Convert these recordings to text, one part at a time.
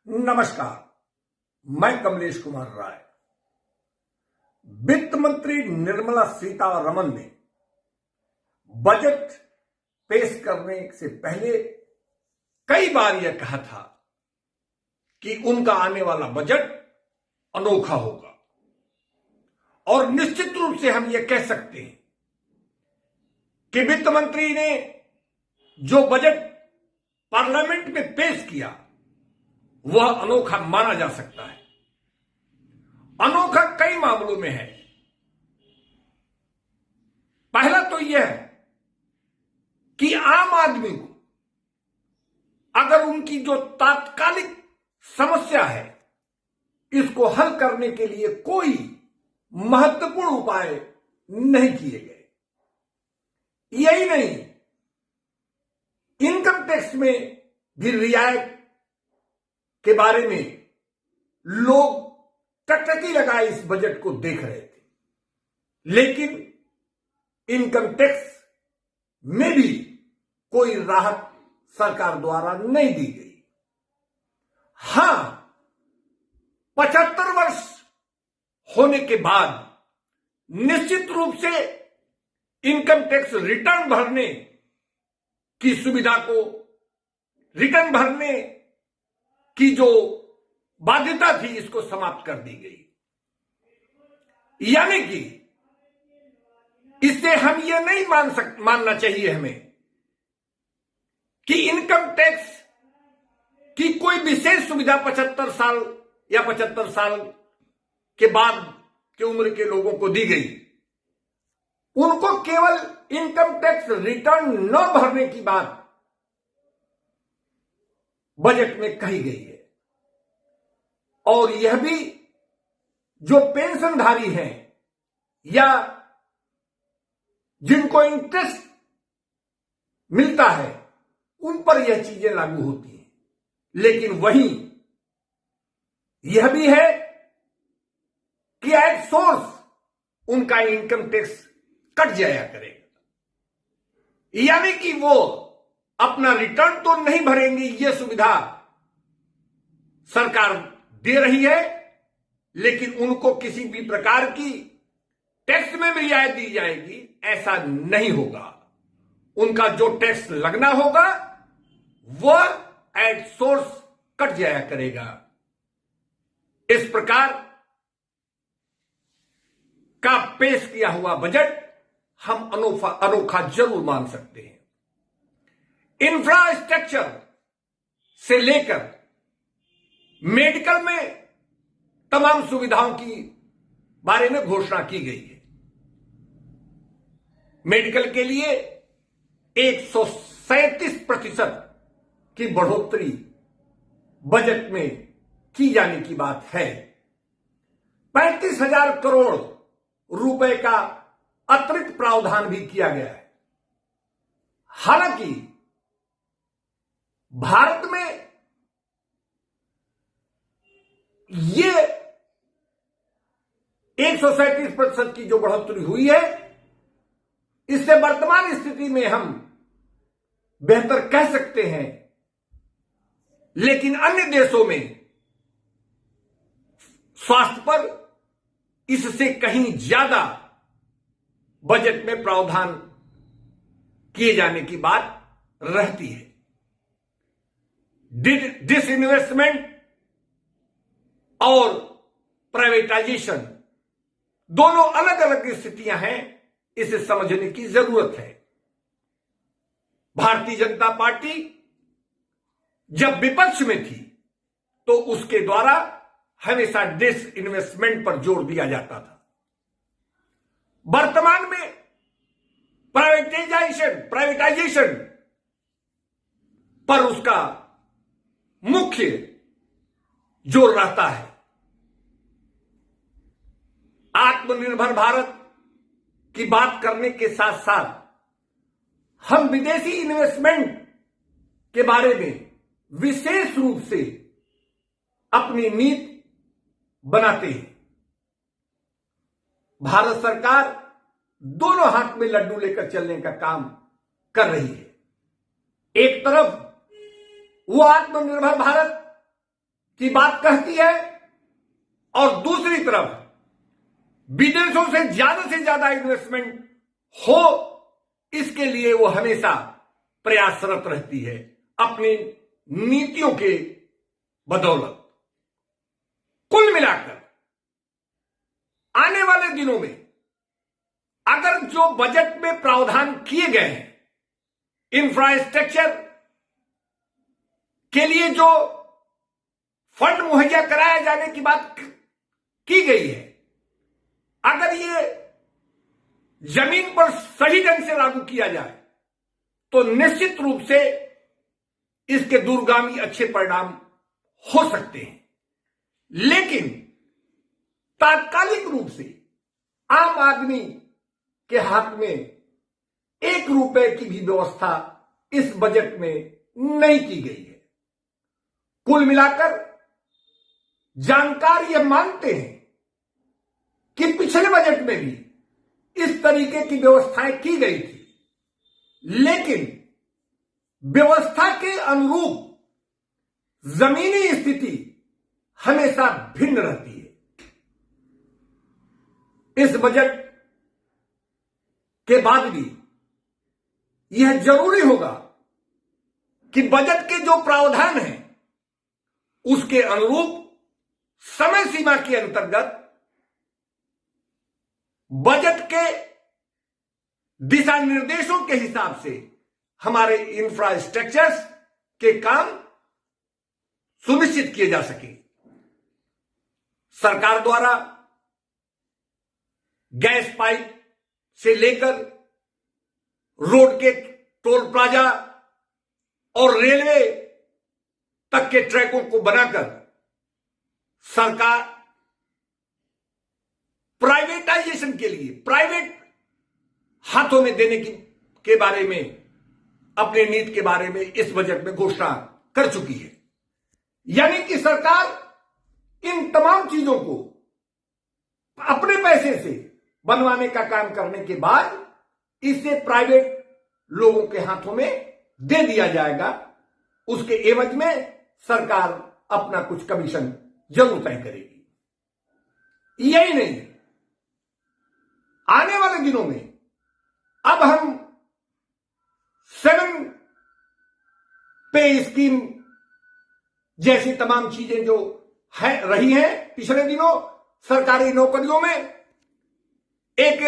नमस्कार, मैं कमलेश कुमार राय। वित्त मंत्री निर्मला सीतारमण ने बजट पेश करने से पहले कई बार यह कहा था कि उनका आने वाला बजट अनोखा होगा और निश्चित रूप से हम यह कह सकते हैं कि वित्त मंत्री ने जो बजट पार्लियामेंट में पेश किया वह अनोखा माना जा सकता है। अनोखा कई मामलों में है। पहला तो यह है कि आम आदमी को अगर उनकी जो तात्कालिक समस्या है इसको हल करने के लिए कोई महत्वपूर्ण उपाय नहीं किए गए। यही नहीं, इनकम टैक्स में भी रियायत के बारे में लोग टकटकी लगाए इस बजट को देख रहे थे, लेकिन इनकम टैक्स में भी कोई राहत सरकार द्वारा नहीं दी गई। हां, 75 वर्ष होने के बाद निश्चित रूप से इनकम टैक्स रिटर्न भरने की सुविधा को, रिटर्न भरने की जो बाध्यता थी इसको समाप्त कर दी गई। यानी कि इससे हम यह नहीं मानना चाहिए हमें कि इनकम टैक्स की कोई विशेष सुविधा 75 साल या 75 साल के बाद की उम्र के लोगों को दी गई। उनको केवल इनकम टैक्स रिटर्न न भरने की बात बजट में कही गई है। और यह भी जो पेंशनधारी हैं या जिनको इंटरेस्ट मिलता है उन पर यह चीजें लागू होती हैं। लेकिन वहीं यह भी है कि एट सोर्स उनका इनकम टैक्स कट जाया करेगा। यानी कि वो अपना रिटर्न तो नहीं भरेंगे, यह सुविधा सरकार दे रही है, लेकिन उनको किसी भी प्रकार की टैक्स में भी रियायत दी जाएगी ऐसा नहीं होगा। उनका जो टैक्स लगना होगा वह एट सोर्स कट जाया करेगा। इस प्रकार का पेश किया हुआ बजट हम अनोखा जरूर मान सकते हैं। इंफ्रास्ट्रक्चर से लेकर मेडिकल में तमाम सुविधाओं की बारे में घोषणा की गई है। मेडिकल के लिए 137% की बढ़ोतरी बजट में की जाने की बात है। 35,000 करोड़ रुपए का अतिरिक्त प्रावधान भी किया गया है। हालांकि भारत में ये 137% की जो बढ़ोतरी हुई है इससे वर्तमान स्थिति में हम बेहतर कह सकते हैं, लेकिन अन्य देशों में स्वास्थ्य पर इससे कहीं ज्यादा बजट में प्रावधान किए जाने की बात रहती है। डिसइन्वेस्टमेंट और प्राइवेटाइजेशन दोनों अलग अलग स्थितियां हैं, इसे समझने की जरूरत है। भारतीय जनता पार्टी जब विपक्ष में थी तो उसके द्वारा हमेशा डिसइन्वेस्टमेंट पर जोर दिया जाता था। वर्तमान में प्राइवेटाइजेशन पर उसका मुख्य जोर रहता है। आत्मनिर्भर भारत की बात करने के साथ साथ हम विदेशी इन्वेस्टमेंट के बारे में विशेष रूप से अपनी नीति बनाते हैं। भारत सरकार दोनों हाथ में लड्डू लेकर चलने का काम कर रही है। एक तरफ वो आत्मनिर्भर भारत की बात कहती है और दूसरी तरफ विदेशों से ज्यादा इन्वेस्टमेंट हो, इसके लिए वो हमेशा प्रयासरत रहती है अपनी नीतियों के बदौलत। कुल मिलाकर आने वाले दिनों में अगर जो बजट में प्रावधान किए गए हैं, इंफ्रास्ट्रक्चर के लिए जो फंड मुहैया कराए जाने की बात की गई है, अगर ये जमीन पर सही ढंग से लागू किया जाए तो निश्चित रूप से इसके दूरगामी अच्छे परिणाम हो सकते हैं। लेकिन तात्कालिक रूप से आम आदमी के हाथ में 1 रुपए की भी व्यवस्था इस बजट में नहीं की गई है। कुल मिलाकर जानकार यह मानते हैं कि पिछले बजट में भी इस तरीके की व्यवस्थाएं की गई थी, लेकिन व्यवस्था के अनुरूप जमीनी स्थिति हमेशा भिन्न रहती है। इस बजट के बाद भी यह जरूरी होगा कि बजट के जो प्रावधान हैं उसके अनुरूप समय सीमा के अंतर्गत बजट के दिशा निर्देशों के हिसाब से हमारे इंफ्रास्ट्रक्चर्स के काम सुनिश्चित किए जा सके। सरकार द्वारा गैस पाइप से लेकर रोड के टोल प्लाजा और रेलवे तक के ट्रैकों को बनाकर सरकार प्राइवेटाइजेशन के लिए प्राइवेट हाथों में देने के बारे में, अपने नीति के बारे में इस बजट में घोषणा कर चुकी है। यानी कि सरकार इन तमाम चीजों को अपने पैसे से बनवाने का काम करने के बाद इसे प्राइवेट लोगों के हाथों में दे दिया जाएगा। उसके एवज में सरकार अपना कुछ कमीशन जरूर तय करेगी। यही नहीं, आने वाले दिनों में अब हम 7 पे स्कीम जैसी तमाम चीजें जो रही हैं पिछले दिनों, सरकारी नौकरियों में एक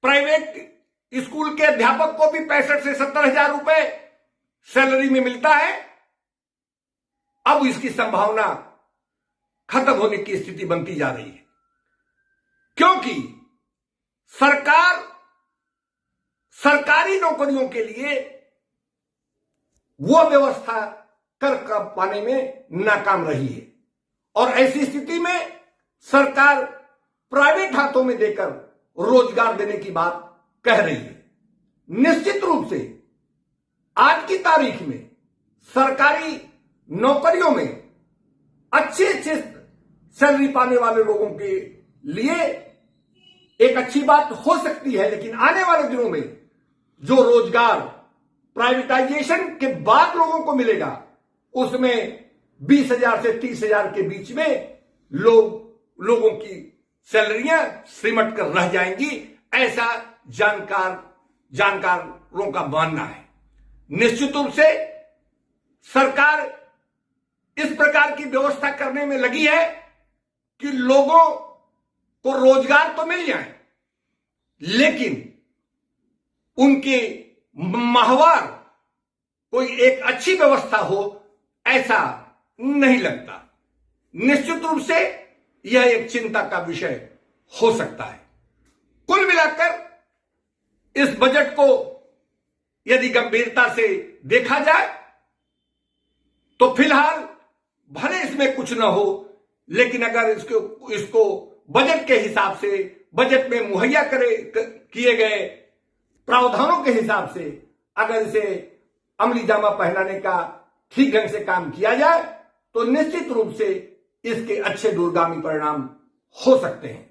प्राइवेट स्कूल के अध्यापक को भी 65 से 70 हजार रुपए सैलरी में मिलता है। अब इसकी संभावना खत्म होने की स्थिति बनती जा रही है, क्योंकि सरकार सरकारी नौकरियों के लिए वो व्यवस्था कर पाने में नाकाम रही है और ऐसी स्थिति में सरकार प्राइवेट हाथों में देकर रोजगार देने की बात कह रही है। निश्चित रूप से आज की तारीख में सरकारी नौकरियों में अच्छे सैलरी पाने वाले लोगों के लिए एक अच्छी बात हो सकती है, लेकिन आने वाले दिनों में जो रोजगार प्राइवेटाइजेशन के बाद लोगों को मिलेगा उसमें 20,000 से 30,000 के बीच में लोगों की सैलरियां सिमट कर रह जाएंगी, ऐसा जानकारों का मानना है। निश्चित रूप से सरकार इस प्रकार की व्यवस्था करने में लगी है कि लोगों को रोजगार तो मिल जाए, लेकिन उनके माहवार कोई एक अच्छी व्यवस्था हो, ऐसा नहीं लगता। निश्चित रूप से यह एक चिंता का विषय हो सकता है। कुल मिलाकर इस बजट को यदि गंभीरता से देखा जाए तो फिलहाल भले इसमें कुछ न हो, लेकिन अगर इसको बजट के हिसाब से, बजट में मुहैया किए गए प्रावधानों के हिसाब से अगर इसे अमली जामा पहनाने का ठीक ढंग से काम किया जाए तो निश्चित रूप से इसके अच्छे दूरगामी परिणाम हो सकते हैं।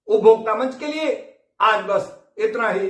उपभोक्ता मंच के लिए आज बस इतना ही।